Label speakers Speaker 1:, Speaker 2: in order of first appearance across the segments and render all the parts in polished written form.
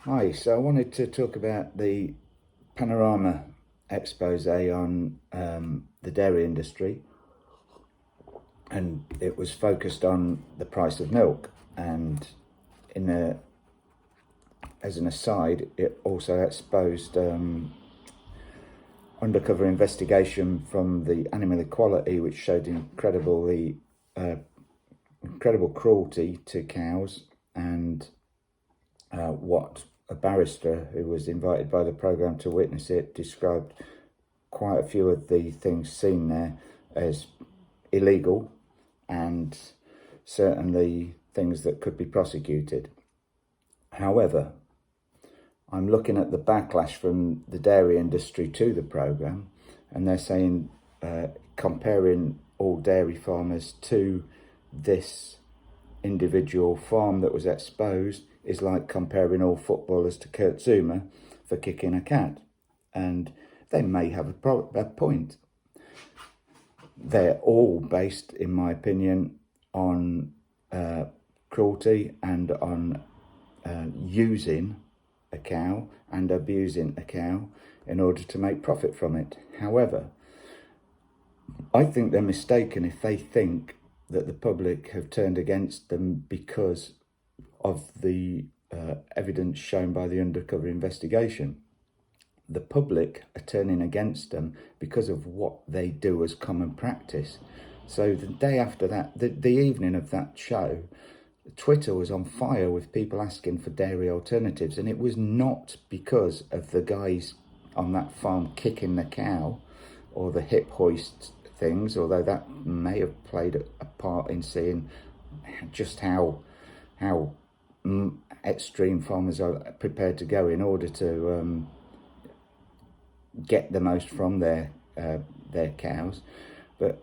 Speaker 1: Hi, so I wanted to talk about the panorama expose on the dairy industry, and it was focused on the price of milk. And as an aside, it also exposed undercover investigation from the Animal Equality, which showed incredible cruelty to cows, and what a barrister who was invited by the programme to witness it described quite a few of the things seen there as illegal and certainly things that could be prosecuted. However, I'm looking at the backlash from the dairy industry to the programme, and they're saying comparing all dairy farmers to this individual farm that was exposed is like comparing all footballers to Kurt Zuma for kicking a cat. And they may have a point. They're all based, in my opinion, on cruelty and on using a cow and abusing a cow in order to make profit from it. However, I think they're mistaken if they think that the public have turned against them because of the evidence shown by the undercover investigation. The public are turning against them because of what they do as common practice. So the day after that, the evening of that show, Twitter was on fire with people asking for dairy alternatives, and it was not because of the guys on that farm kicking the cow or the hip hoist things, although that may have played a part in seeing just how extreme farmers are prepared to go in order to get the most from their cows. But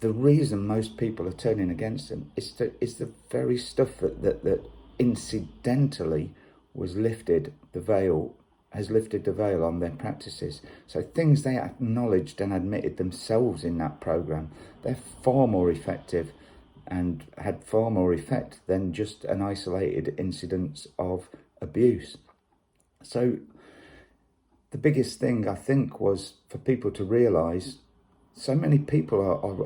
Speaker 1: the reason most people are turning against them is the very stuff that incidentally has lifted the veil on their practices. So things they acknowledged and admitted themselves in that programme, they're far more effective and had far more effect than just an isolated incidence of abuse. So the biggest thing, I think, was for people to realise so many people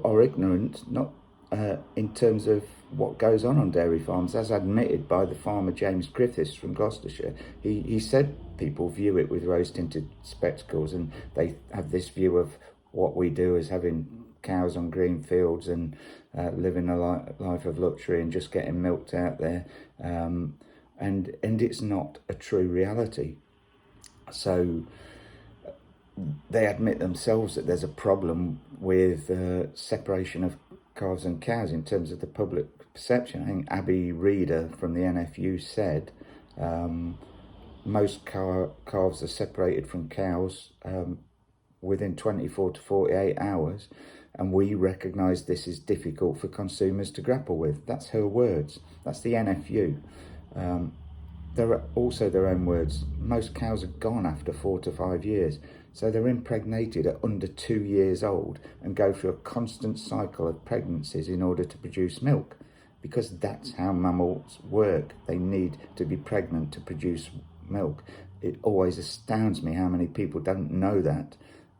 Speaker 1: are ignorant, not in terms of what goes on dairy farms, as admitted by the farmer James Griffiths from Gloucestershire. He said people view it with rose-tinted spectacles, and they have this view of what we do as having cows on green fields and living a life of luxury and just getting milked out there, and it's not a true reality. So they admit themselves that there's a problem with separation of calves and cows in terms of the public perception. I think Abby Reader from the NFU said most calves are separated from cows within 24 to 48 hours, and we recognise this is difficult for consumers to grapple with. That's her words. That's the NFU. There are also their own words. Most cows are gone after 4 to 5 years. So they're impregnated at under 2 years old and go through a constant cycle of pregnancies in order to produce milk, because that's how mammals work. They need to be pregnant to produce milk. It always astounds me how many people don't know that.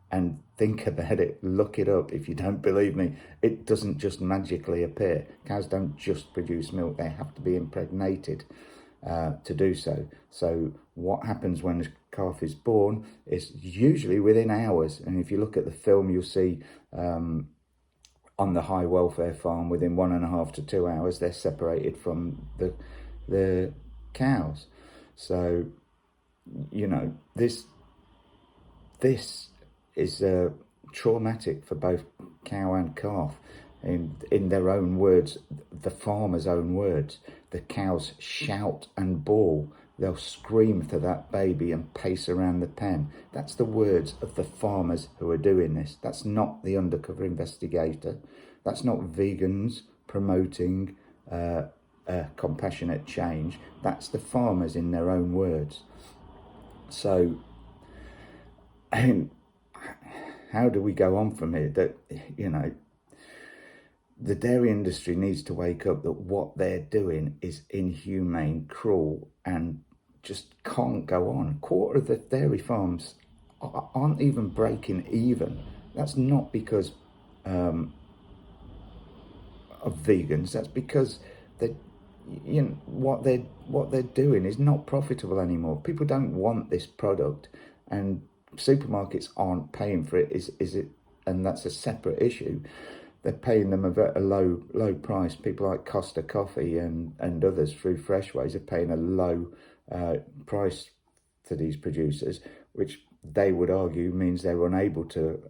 Speaker 1: And think about it, look it up if you don't believe me. It doesn't just magically appear. Cows don't just produce milk, they have to be impregnated to do so. So what happens when a calf is born is usually within hours. And if you look at the film, you'll see on the high welfare farm, within 1.5 to 2 hours, they're separated from the cows. So, you know, this is traumatic for both cow and calf. In their own words, the farmer's own words, the cows shout and bawl. They'll scream for that baby and pace around the pen. That's the words of the farmers who are doing this. That's not the undercover investigator. That's not vegans promoting compassionate change. That's the farmers in their own words. So, how do we go on from here? That, you know, the dairy industry needs to wake up that what they're doing is inhumane, cruel, and just can't go on. A quarter of the dairy farms aren't even breaking even. That's not because of vegans. That's because they, what they're doing is not profitable anymore. People don't want this product, and supermarkets aren't paying for it. Is it? And that's a separate issue. They're paying them a low price. People like Costa Coffee and others through Freshways are paying a low price to these producers, which they would argue means they're unable to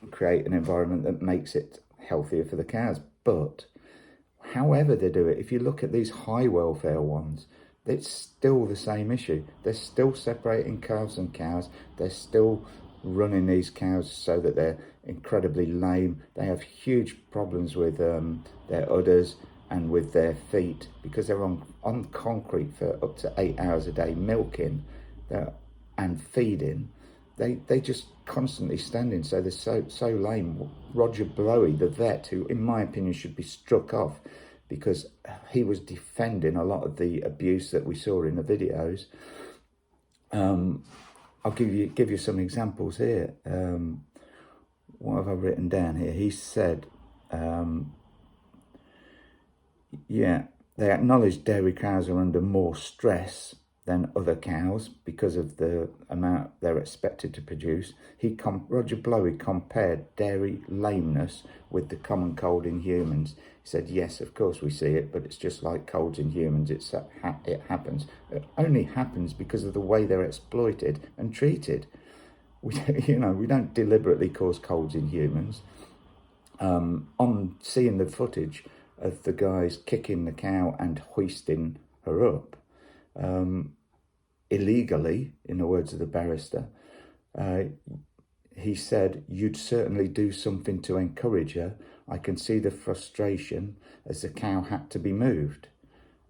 Speaker 1: create an environment that makes it healthier for the cows. But however they do it, if you look at these high welfare ones, it's still the same issue. They're still separating calves and cows. They're still running these cows so that they're incredibly lame. They have huge problems with their udders and with their feet because they're on concrete for up to 8 hours a day, milking and feeding. They just constantly standing, so they're so lame. Roger Blowy, the vet, who in my opinion should be struck off because he was defending a lot of the abuse that we saw in the videos. I'll give you some examples here. What have I written down here? He said, yeah, they acknowledge dairy cows are under more stress than other cows because of the amount they're expected to produce. Roger Blowy compared dairy lameness with the common cold in humans. He said, yes, of course we see it, but it's just like colds in humans. It happens. It only happens because of the way they're exploited and treated. We don't deliberately cause colds in humans. On seeing the footage of the guys kicking the cow and hoisting her up, illegally, in the words of the barrister, he said, you'd certainly do something to encourage her. I can see the frustration as the cow had to be moved.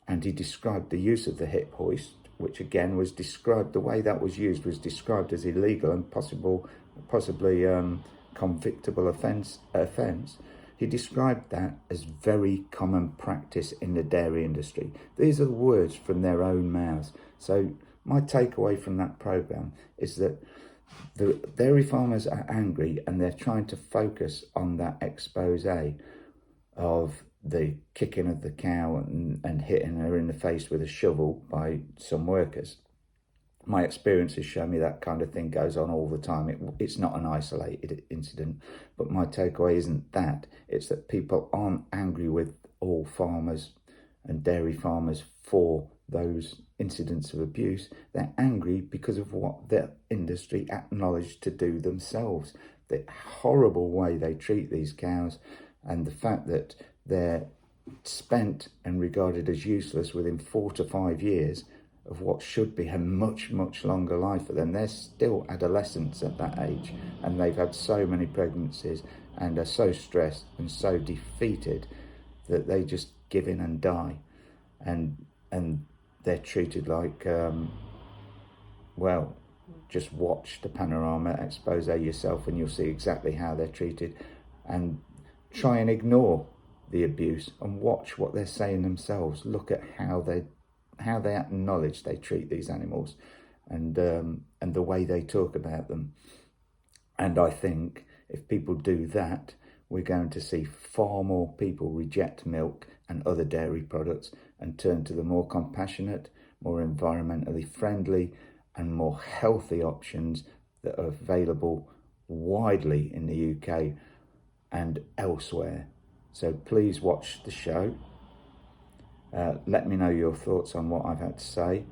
Speaker 1: And he described the use of the hip hoist, which again was described, the way that was used was described as illegal and possibly convictable offence. He described that as very common practice in the dairy industry. These are the words from their own mouths. So my takeaway from that programme is that the dairy farmers are angry and they're trying to focus on that expose of the kicking of the cow and hitting her in the face with a shovel by some workers. My experiences show me that kind of thing goes on all the time. It's not an isolated incident, but my takeaway isn't that. It's that people aren't angry with all farmers and dairy farmers for those incidents of abuse. They're angry because of what the industry acknowledged to do themselves. The horrible way they treat these cows and the fact that they're spent and regarded as useless within 4 to 5 years of what should be a much, much longer life for them. They're still adolescents at that age, and they've had so many pregnancies and are so stressed and so defeated that they just give in and die. And they're treated like, well, just watch the panorama expose yourself and you'll see exactly how they're treated, and try and ignore the abuse and watch what they're saying themselves. Look at how they acknowledge they treat these animals and the way they talk about them. And I think if people do that, we're going to see far more people reject milk and other dairy products and turn to the more compassionate, more environmentally friendly and more healthy options that are available widely in the UK and elsewhere. So please watch the show. Let me know your thoughts on what I've had to say.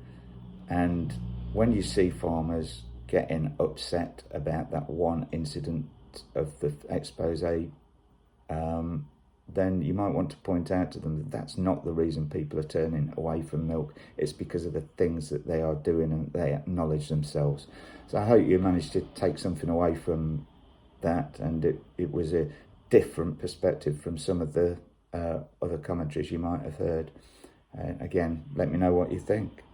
Speaker 1: And when you see farmers getting upset about that one incident of the expose, then you might want to point out to them that that's not the reason people are turning away from milk. It's because of the things that they are doing and they acknowledge themselves. So I hope you managed to take something away from that, and it was a different perspective from some of the other commentaries you might have heard. Again, let me know what you think.